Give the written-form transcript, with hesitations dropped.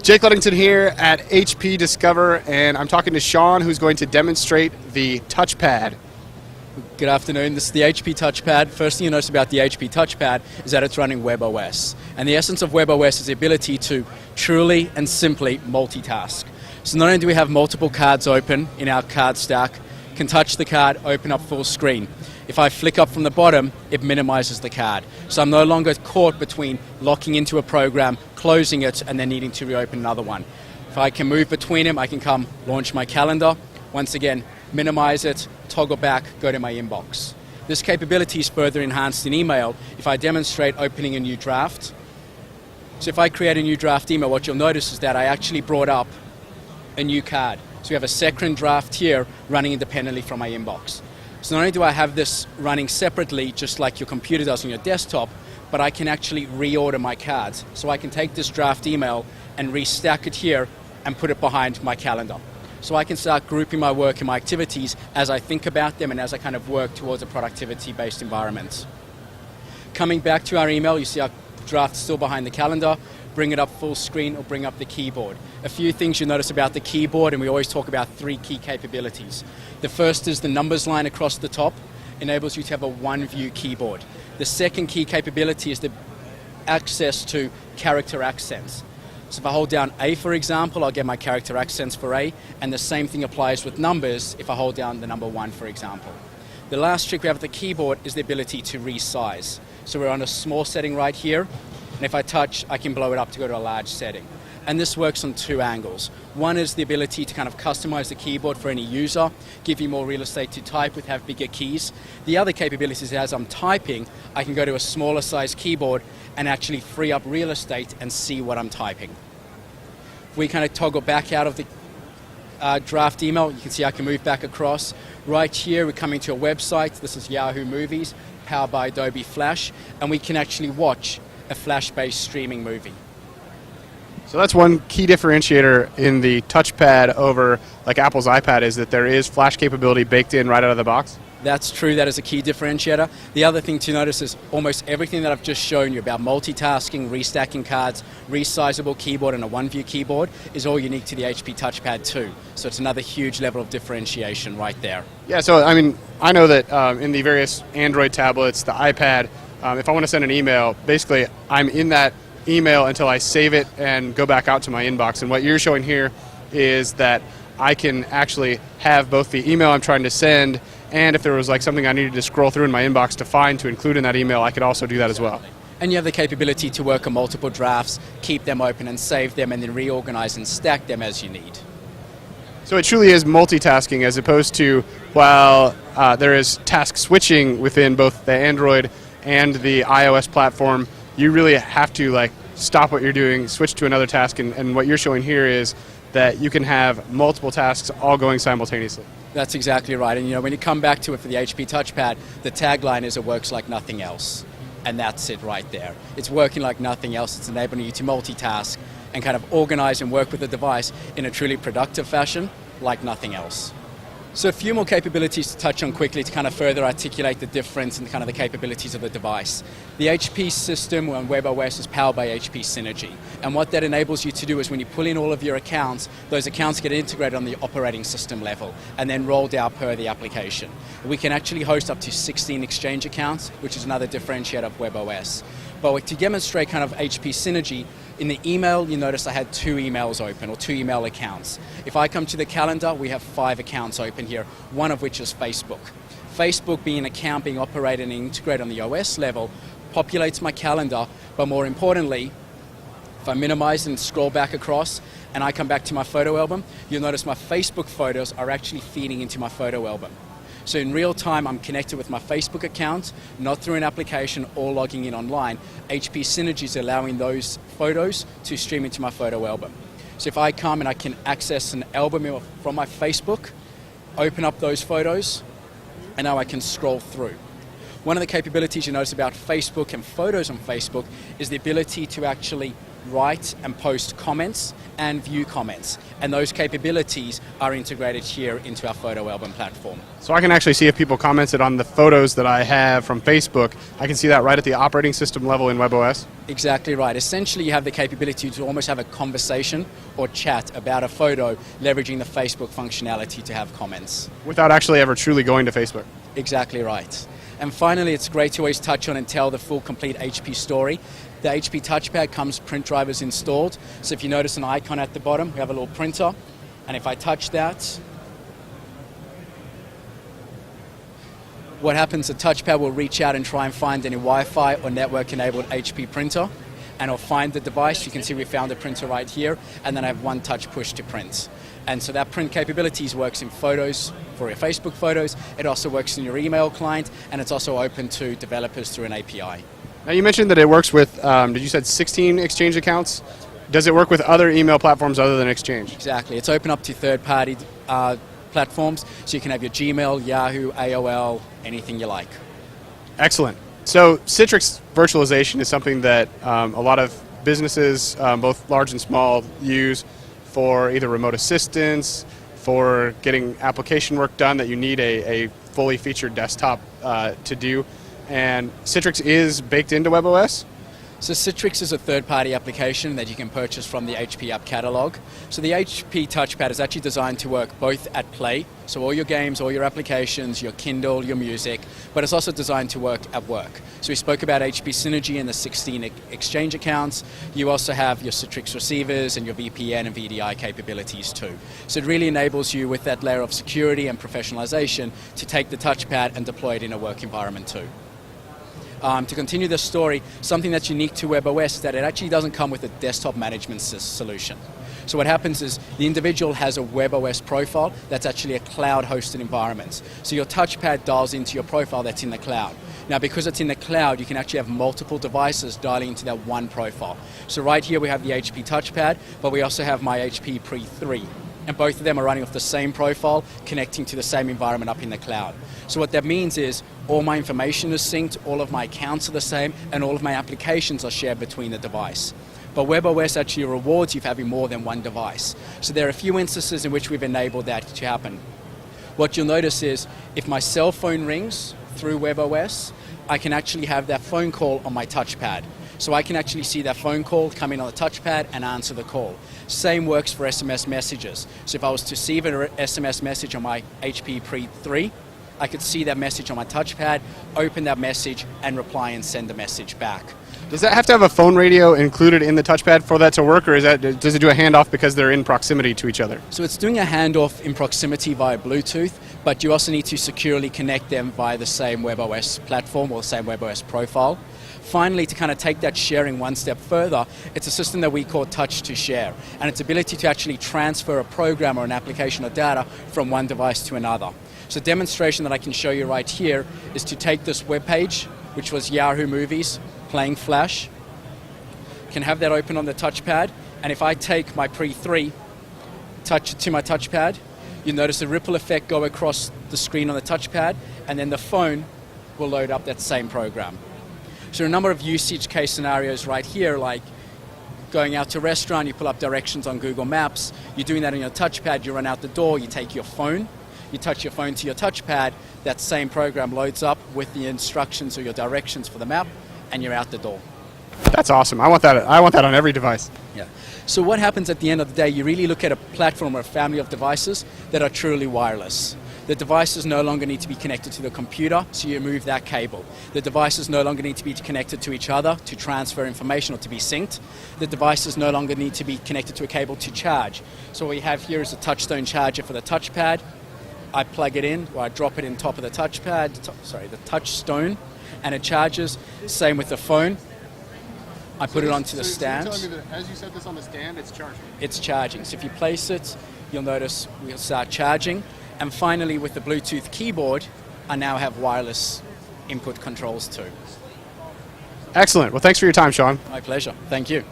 Jake Ludington here at HP Discover, and I'm talking to Sean, who's going to demonstrate the TouchPad. Good afternoon, this is the HP TouchPad. First thing you notice about the HP TouchPad is that it's running WebOS. And the essence of WebOS is the ability to truly and simply multitask. So not only do we have multiple cards open in our card stack, can touch the card, open up full screen. If I flick up from the bottom, it minimizes the card. So I'm no longer caught between locking into a program, closing it, and then needing to reopen another one. If I can move between them, I can come launch my calendar. Once again, minimize it, toggle back, go to my inbox. This capability is further enhanced in email if I demonstrate opening a new draft. So if I create a new draft email, what you'll notice is that I actually brought up a new card. So we have a second draft here running independently from my inbox. So not only do I have this running separately, just like your computer does on your desktop, but I can actually reorder my cards. So I can take this draft email and restack it here and put it behind my calendar. So I can start grouping my work and my activities as I think about them and as I kind of work towards a productivity-based environment. Coming back to our email, you see our draft still behind the calendar. Bring it up full screen or bring up the keyboard. A few things you'll notice about the keyboard, and we always talk about three key capabilities. The first is the numbers line across the top, enables you to have a one-view keyboard. The second key capability is the access to character accents. So if I hold down A, for example, I'll get my character accents for A, and the same thing applies with numbers if I hold down the number 1, for example. The last trick we have with the keyboard is the ability to resize. So we're on a small setting right here, and if I touch, I can blow it up to go to a large setting. And this works on two angles. One is the ability to kind of customize the keyboard for any user, give you more real estate to type with, have bigger keys. The other capability is as I'm typing, I can go to a smaller size keyboard and actually free up real estate and see what I'm typing. If we kind of toggle back out of the draft email, you can see I can move back across. Right here, we're coming to a website. This is Yahoo Movies, powered by Adobe Flash, and we can actually watch a Flash-based streaming movie. So that's one key differentiator in the TouchPad over like Apple's iPad, is that there is Flash capability baked in right out of the box. That's true, that is a key differentiator. The other thing to notice is almost everything that I've just shown you about multitasking, restacking cards, resizable keyboard, and a one-view keyboard is all unique to the HP TouchPad 2. So it's another huge level of differentiation right there. Yeah, so I mean, I know that in the various Android tablets, the iPad, if I want to send an email, basically I'm in that email until I save it and go back out to my inbox. And what you're showing here is that I can actually have both the email I'm trying to send, and if there was like something I needed to scroll through in my inbox to find to include in that email, I could also do that as well. And you have the capability to work on multiple drafts, keep them open and save them, and then reorganize and stack them as you need. So it truly is multitasking, as opposed to, while there is task switching within both the Android and the iOS platform, you really have to like stop what you're doing, switch to another task, and what you're showing here is that you can have multiple tasks all going simultaneously. That's exactly right. And you know, when you come back to it for the HP TouchPad, the tagline is it works like nothing else. And that's it right there. It's working like nothing else. It's enabling you to multitask and kind of organize and work with the device in a truly productive fashion like nothing else. So a few more capabilities to touch on quickly to kind of further articulate the difference and kind of the capabilities of the device. The HP system on WebOS is powered by HP Synergy. And what that enables you to do is when you pull in all of your accounts, those accounts get integrated on the operating system level and then rolled out per the application. We can actually host up to 16 Exchange accounts, which is another differentiator of WebOS. But to demonstrate kind of HP Synergy, in the email, you notice I had 2 emails open, or 2 email accounts. If I come to the calendar, we have 5 accounts open here, one of which is Facebook. Facebook, being an account being operated and integrated on the OS level, populates my calendar, but more importantly, if I minimize and scroll back across, and I come back to my photo album, you'll notice my Facebook photos are actually feeding into my photo album. So in real time, I'm connected with my Facebook account, not through an application or logging in online. HP Synergy is allowing those photos to stream into my photo album. So if I come and I can access an album from my Facebook, open up those photos, and now I can scroll through. One of the capabilities you notice about Facebook and photos on Facebook is the ability to actually write and post comments and view comments. And those capabilities are integrated here into our photo album platform. So I can actually see if people commented on the photos that I have from Facebook. I can see that right at the operating system level in WebOS. Exactly right. Essentially, you have the capability to almost have a conversation or chat about a photo, leveraging the Facebook functionality to have comments. Without actually ever truly going to Facebook. Exactly right. And finally, it's great to always touch on and tell the full, complete HP story. The HP TouchPad comes print drivers installed. So if you notice an icon at the bottom, we have a little printer. And if I touch that, what happens, the TouchPad will reach out and try and find any Wi-Fi or network-enabled HP printer. And it'll find the device. You can see we found the printer right here. And then I have one touch push to print. And so that print capabilities works in photos, for your Facebook photos. It also works in your email client. And it's also open to developers through an API. Now you mentioned that it works with, did you said 16 Exchange accounts? Does it work with other email platforms other than Exchange? Exactly. It's open up to third-party platforms, so you can have your Gmail, Yahoo, AOL, anything you like. Excellent. So Citrix virtualization is something that a lot of businesses, both large and small, use for either remote assistance, for getting application work done that you need a fully featured desktop to do. And Citrix is baked into WebOS? So Citrix is a third-party application that you can purchase from the HP App Catalog. So the HP TouchPad is actually designed to work both at play, so all your games, all your applications, your Kindle, your music, but it's also designed to work at work. So we spoke about HP Synergy and the 16 Exchange accounts. You also have your Citrix receivers and your VPN and VDI capabilities too. So it really enables you with that layer of security and professionalization to take the TouchPad and deploy it in a work environment too. To continue the story, something that's unique to WebOS is that it actually doesn't come with a desktop management solution. So what happens is the individual has a WebOS profile that's actually a cloud-hosted environment. So your touchpad dials into your profile that's in the cloud. Now, because it's in the cloud, you can actually have multiple devices dialing into that one profile. So right here we have the HP TouchPad, but we also have my HP Pre 3. And both of them are running off the same profile, connecting to the same environment up in the cloud. So what that means is all my information is synced, all of my accounts are the same, and all of my applications are shared between the device. But WebOS actually rewards you for having more than one device. So there are a few instances in which we've enabled that to happen. What you'll notice is if my cell phone rings through WebOS, I can actually have that phone call on my touchpad. So I can actually see that phone call come in on the touchpad and answer the call. Same works for SMS messages. So if I was to receive an SMS message on my HP Pre 3, I could see that message on my touchpad, open that message, and reply and send the message back. Does that have to have a phone radio included in the touchpad for that to work, or does it do a handoff because they're in proximity to each other? So it's doing a handoff in proximity via Bluetooth, but you also need to securely connect them via the same WebOS platform or the same WebOS profile. Finally, to kind of take that sharing one step further, it's a system that we call Touch to Share, and its ability to actually transfer a program or an application or data from one device to another. So a demonstration that I can show you right here is to take this web page, which was Yahoo Movies, playing Flash. Can have that open on the touchpad, and if I take my Pre 3, touch it to my touchpad, you notice a ripple effect go across the screen on the touchpad, and then the phone will load up that same program. So a number of usage case scenarios right here, like going out to a restaurant, you pull up directions on Google Maps, you're doing that on your touchpad, you run out the door, you take your phone, you touch your phone to your touchpad, that same program loads up with the instructions or your directions for the map, and you're out the door. That's awesome. I want that on every device. Yeah. So what happens at the end of the day, you really look at a platform or a family of devices that are truly wireless. The devices no longer need to be connected to the computer, so you remove that cable. The devices no longer need to be connected to each other to transfer information or to be synced. The devices no longer need to be connected to a cable to charge. So what we have here is a touchstone charger for the touchpad. I plug it in, or I drop it in top of the touchpad, the touchstone, and it charges. Same with the phone. I put it onto the stand. So you're telling me that as you set this on the stand, it's charging? It's charging. So if you place it, you'll notice we'll start charging. And finally, with the Bluetooth keyboard, I now have wireless input controls too. Excellent. Well, thanks for your time, Sean. My pleasure. Thank you.